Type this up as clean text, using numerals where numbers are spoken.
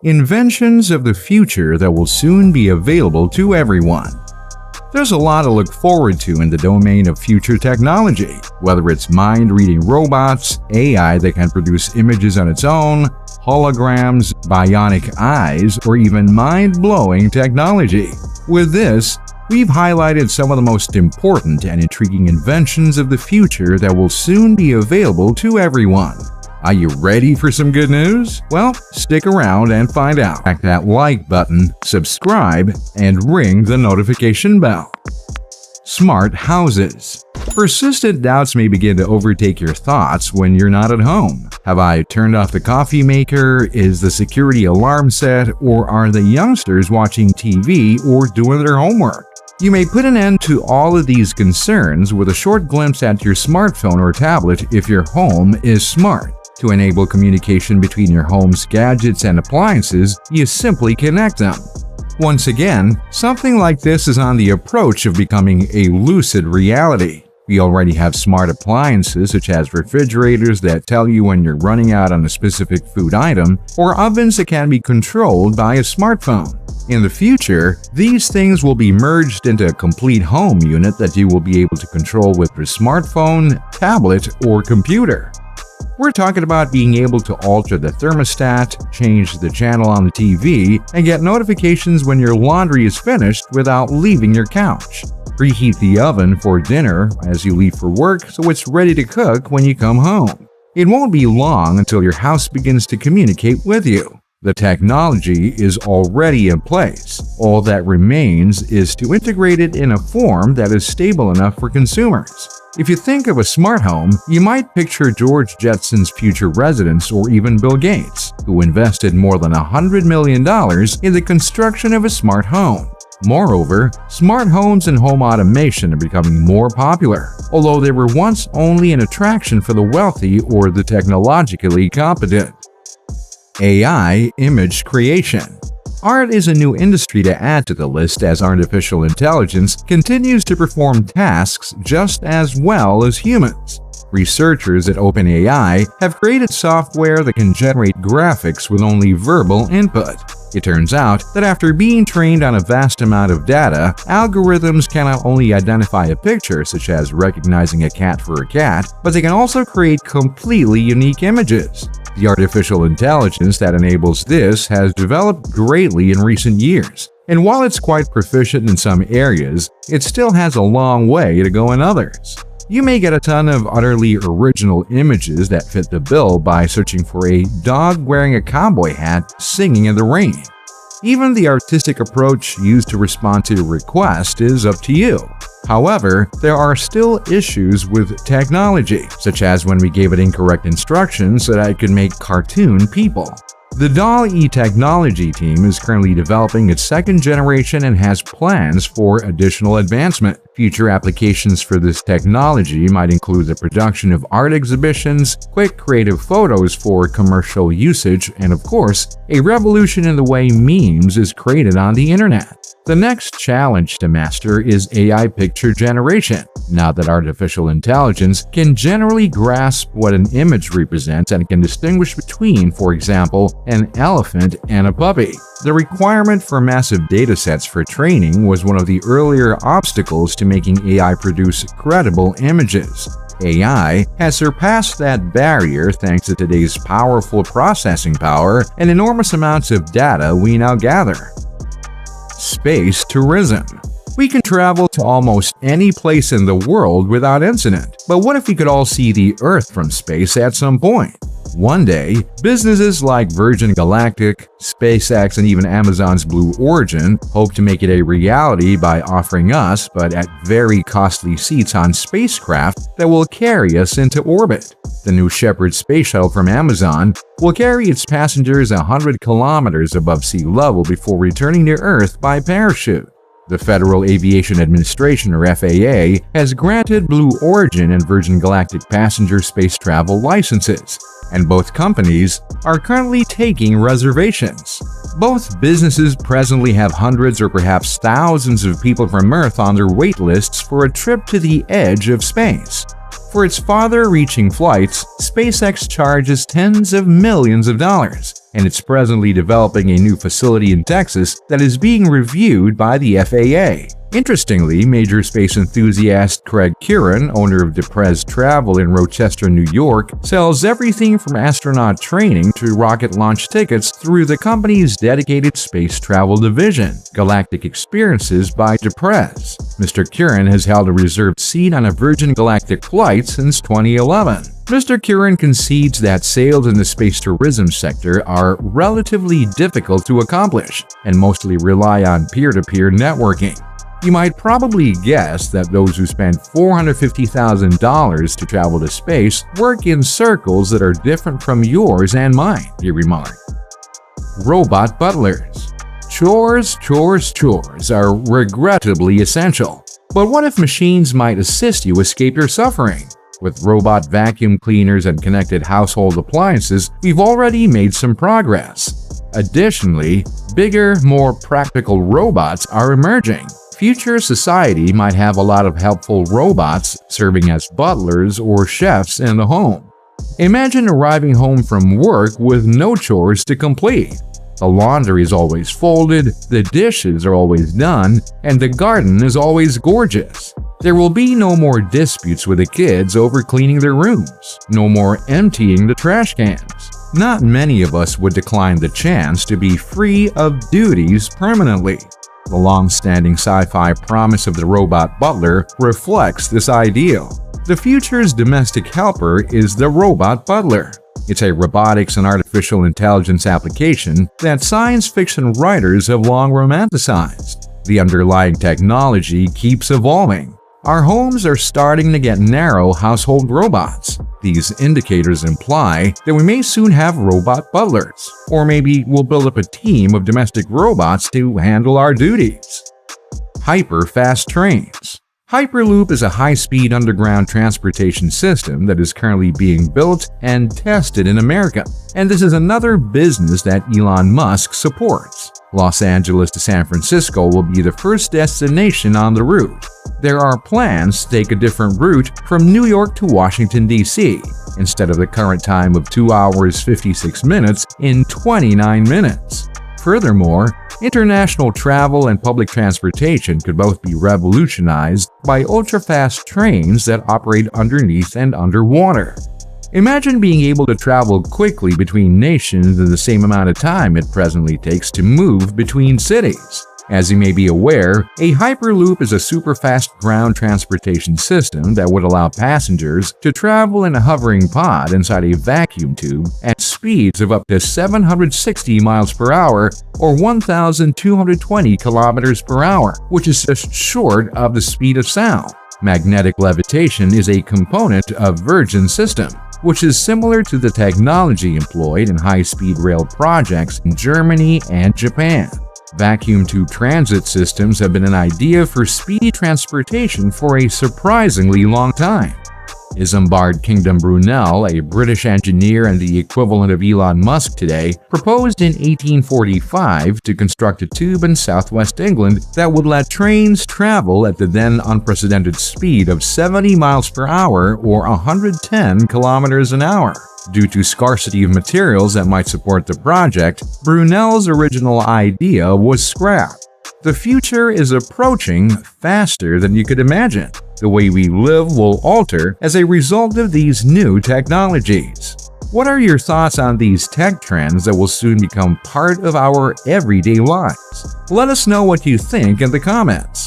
Inventions of the future that will soon be available to everyone. There's a lot to look forward to in the domain of future technology, whether it's mind-reading robots, AI that can produce images on its own, holograms, bionic eyes, or even mind-blowing technology. With this, we've highlighted some of the most important and intriguing inventions of the future that will soon be available to everyone. Are you ready for some good news? Well, stick around and find out. Click that like button, subscribe, and ring the notification bell. Smart houses. Persistent doubts may begin to overtake your thoughts when you're not at home. Have I turned off the coffee maker? Is the security alarm set? Or are the youngsters watching TV or doing their homework? You may put an end to all of these concerns with a short glimpse at your smartphone or tablet if your home is smart. To enable communication between your home's gadgets and appliances, you simply connect them. Once again, something like this is on the approach of becoming a lucid reality. We already have smart appliances such as refrigerators that tell you when you're running out on a specific food item, or ovens that can be controlled by a smartphone. In the future, these things will be merged into a complete home unit that you will be able to control with your smartphone, tablet, or computer. We're talking about being able to alter the thermostat, change the channel on the TV, and get notifications when your laundry is finished without leaving your couch. Preheat the oven for dinner as you leave for work so it's ready to cook when you come home. It won't be long until your house begins to communicate with you. The technology is already in place. All that remains is to integrate it in a form that is stable enough for consumers. If you think of a smart home, you might picture George Jetson's future residence or even Bill Gates, who invested more than $100 million in the construction of a smart home. Moreover, smart homes and home automation are becoming more popular, although they were once only an attraction for the wealthy or the technologically competent. AI image creation. Art is a new industry to add to the list as artificial intelligence continues to perform tasks just as well as humans. Researchers at OpenAI have created software that can generate graphics with only verbal input. It turns out that after being trained on a vast amount of data, algorithms can not only identify a picture, such as recognizing a cat for a cat, but they can also create completely unique images. The artificial intelligence that enables this has developed greatly in recent years, and while it's quite proficient in some areas, it still has a long way to go in others. You may get a ton of utterly original images that fit the bill by searching for a dog wearing a cowboy hat singing in the rain. Even the artistic approach used to respond to a request is up to you. However, there are still issues with technology, such as when we gave it incorrect instructions so that it could make cartoon people. The DALL-E technology team is currently developing its second generation and has plans for additional advancement. Future applications for this technology might include the production of art exhibitions, quick creative photos for commercial usage, and of course, a revolution in the way memes is created on the internet. The next challenge to master is AI picture generation. Now that artificial intelligence can generally grasp what an image represents and can distinguish between, for example, an elephant and a puppy. The requirement for massive datasets for training was one of the earlier obstacles to making AI produce credible images. AI has surpassed that barrier thanks to today's powerful processing power and enormous amounts of data we now gather. Space tourism. We can travel to almost any place in the world without incident, but what if we could all see the Earth from space at some point? One day, businesses like Virgin Galactic, SpaceX, and even Amazon's Blue Origin hope to make it a reality by offering us, but at very costly seats on spacecraft that will carry us into orbit. The New Shepard space shuttle from Amazon will carry its passengers 100 kilometers above sea level before returning to Earth by parachute. The Federal Aviation Administration, or FAA, has granted Blue Origin and Virgin Galactic passenger space travel licenses, and both companies are currently taking reservations. Both businesses presently have hundreds or perhaps thousands of people from Earth on their wait lists for a trip to the edge of space. For its farther-reaching flights, SpaceX charges tens of millions of dollars, and it's presently developing a new facility in Texas that is being reviewed by the FAA. Interestingly, major space enthusiast Craig Curran, owner of Deprez Travel in Rochester, New York, sells everything from astronaut training to rocket launch tickets through the company's dedicated space travel division, Galactic Experiences by Deprez. Mr. Curran has held a reserved seat on a Virgin Galactic flight since 2011. Mr. Curran concedes that sales in the space tourism sector are relatively difficult to accomplish and mostly rely on peer-to-peer networking. You might probably guess that those who spend $450,000 to travel to space work in circles that are different from yours and mine, he remarked. Robot butlers. Chores are regrettably essential. But what if machines might assist you escape your suffering? With robot vacuum cleaners and connected household appliances, we've already made some progress. Additionally, bigger, more practical robots are emerging. Future society might have a lot of helpful robots serving as butlers or chefs in the home. Imagine arriving home from work with no chores to complete. The laundry is always folded, the dishes are always done, and the garden is always gorgeous. There will be no more disputes with the kids over cleaning their rooms, no more emptying the trash cans. Not many of us would decline the chance to be free of duties permanently. The long-standing sci-fi promise of the robot butler reflects this ideal. The future's domestic helper is the robot butler. It's a robotics and artificial intelligence application that science fiction writers have long romanticized. The underlying technology keeps evolving. Our homes are starting to get narrow household robots. These indicators imply that we may soon have robot butlers, or maybe we'll build up a team of domestic robots to handle our duties. Hyper-fast trains. Hyperloop is a high-speed underground transportation system that is currently being built and tested in America, and this is another business that Elon Musk supports. Los Angeles to San Francisco will be the first destination on the route. There are plans to take a different route from New York to Washington, D.C., instead of the current time of 2 hours 56 minutes in 29 minutes. Furthermore, international travel and public transportation could both be revolutionized by ultra-fast trains that operate underneath and underwater. Imagine being able to travel quickly between nations in the same amount of time it presently takes to move between cities. As you may be aware, a Hyperloop is a super-fast ground transportation system that would allow passengers to travel in a hovering pod inside a vacuum tube at speeds of up to 760 miles per hour or 1,220 kilometers per hour, which is just short of the speed of sound. Magnetic levitation is a component of Virgin system, which is similar to the technology employed in high-speed rail projects in Germany and Japan. Vacuum tube transit systems have been an idea for speedy transportation for a surprisingly long time. Isambard Kingdom Brunel, a British engineer and the equivalent of Elon Musk today, proposed in 1845 to construct a tube in southwest England that would let trains travel at the then unprecedented speed of 70 miles per hour or 110 kilometers an hour. Due to scarcity of materials that might support the project, Brunel's original idea was scrapped. The future is approaching faster than you could imagine. The way we live will alter as a result of these new technologies. What are your thoughts on these tech trends that will soon become part of our everyday lives? Let us know what you think in the comments.